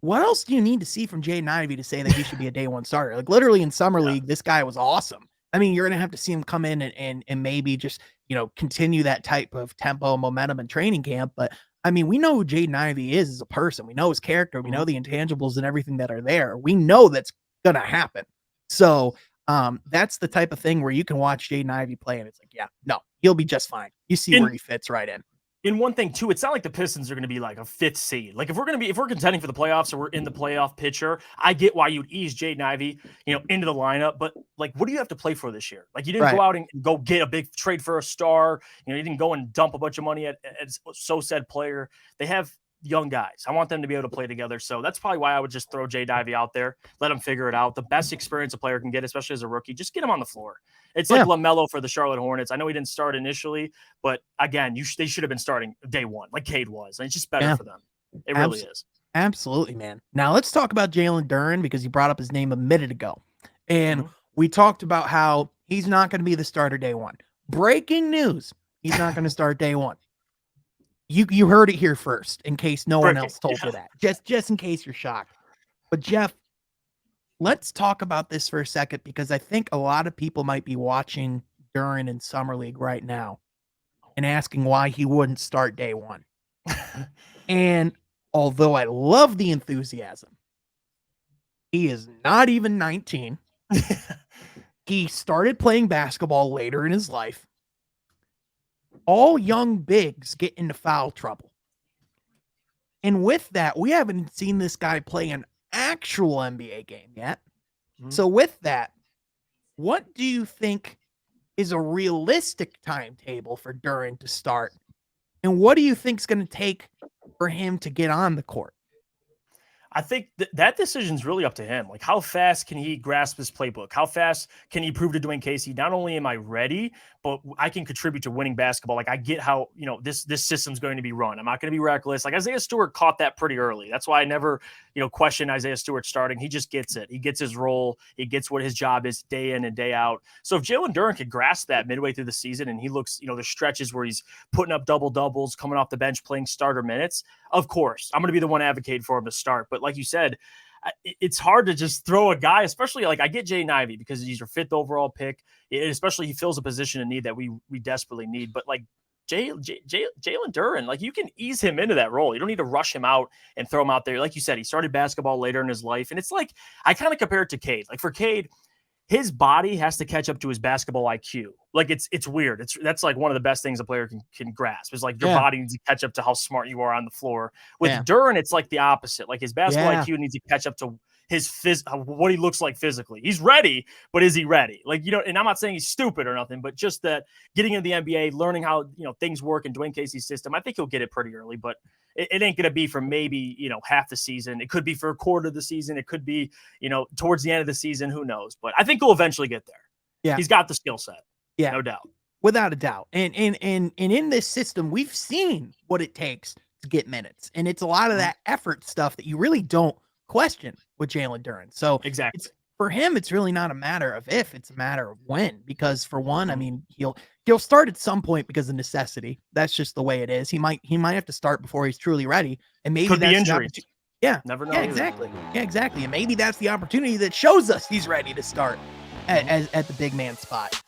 what else do you need to see from Jaden Ivey to say that he should be a day one starter? Like literally in summer league, this guy was awesome. I mean, you're going to have to see him come in and maybe just, continue that type of tempo, momentum and training camp. But I mean, we know who Jaden Ivey is as a person. We know his character. We know the intangibles and everything that are there. We know that's going to happen. So that's the type of thing where you can watch Jaden Ivey play and it's like, yeah, no, he'll be just fine. You see where he fits right in. In one thing too, it's not like the Pistons are going to be like a 5th seed. Like if we're contending for the playoffs or we're in the playoff picture, I get why you'd ease Jaden Ivey, into the lineup. But like, what do you have to play for this year? Like you didn't go out and go get a big trade for a star. You didn't go and dump a bunch of money at so said player. They have young guys. I want them to be able to play together. So that's probably why I would just throw Jaden Ivey out there, let him figure it out. The best experience a player can get, especially as a rookie, just get him on the floor. It's like LaMelo for the Charlotte Hornets. I know he didn't start initially, but again, they should have been starting day one, like Cade was. And it's just better for them. It really is. Absolutely, man. Now let's talk about Jalen Duren because you brought up his name a minute ago. And we talked about how he's not going to be the starter day one. Breaking news. He's not going to start day one. You heard it here first, in case no one else told you that. Just in case you're shocked. But Jeff, let's talk about this for a second because I think a lot of people might be watching Duren in Summer League right now and asking why he wouldn't start day one. And although I love the enthusiasm, he is not even 19. He started playing basketball later in his life. All young bigs get into foul trouble. And with that, we haven't seen this guy play an actual NBA game yet. So with that, what do you think is a realistic timetable for Duren to start? And what do you think is going to take for him to get on the court? I think that decision's really up to him. Like, how fast can he grasp his playbook? How fast can he prove to Dwane Casey, not only am I ready, but I can contribute to winning basketball. Like, I get how, this system's going to be run. I'm not going to be reckless. Like, Isaiah Stewart caught that pretty early. That's why I never, question Isaiah Stewart starting. He just gets it. He gets his role. He gets what his job is day in and day out. So if Jalen Duren could grasp that midway through the season and he looks, there's stretches where he's putting up double-doubles, coming off the bench, playing starter minutes, of course, I'm going to be the one advocating for him to start. But like you said, it's hard to just throw a guy, especially like I get Jaden Ivey because he's your 5th overall pick. Especially he fills a position of need that we desperately need. But like Jalen Duren, like you can ease him into that role. You don't need to rush him out and throw him out there. Like you said, he started basketball later in his life. And it's like, I kind of compare it to Cade. Like for Cade, his body has to catch up to his basketball IQ. Like it's weird. That's like one of the best things a player can grasp. Is like your body needs to catch up to how smart you are on the floor. With Duren, it's like the opposite. Like his basketball IQ needs to catch up to his what he looks like physically. He's ready, but is he ready? Like, and I'm not saying he's stupid or nothing, but just that getting into the NBA, learning how, things work in Dwane Casey's system, I think he'll get it pretty early, but it ain't going to be for maybe, half the season. It could be for a quarter of the season. It could be, towards the end of the season, who knows, but I think he'll eventually get there. Yeah. He's got the skill set. Yeah. No doubt. Without a doubt. And in this system, we've seen what it takes to get minutes. And it's a lot of that effort stuff that you really don't question with Jalen Duren. So exactly for him, it's really not a matter of if, it's a matter of when, because for one, I mean, he'll start at some point because of necessity. That's just the way it is. He might have to start before he's truly ready. And maybe could be injury. Yeah. Never know. Yeah, exactly. Yeah, exactly. And maybe that's the opportunity that shows us he's ready to start at the big man spot.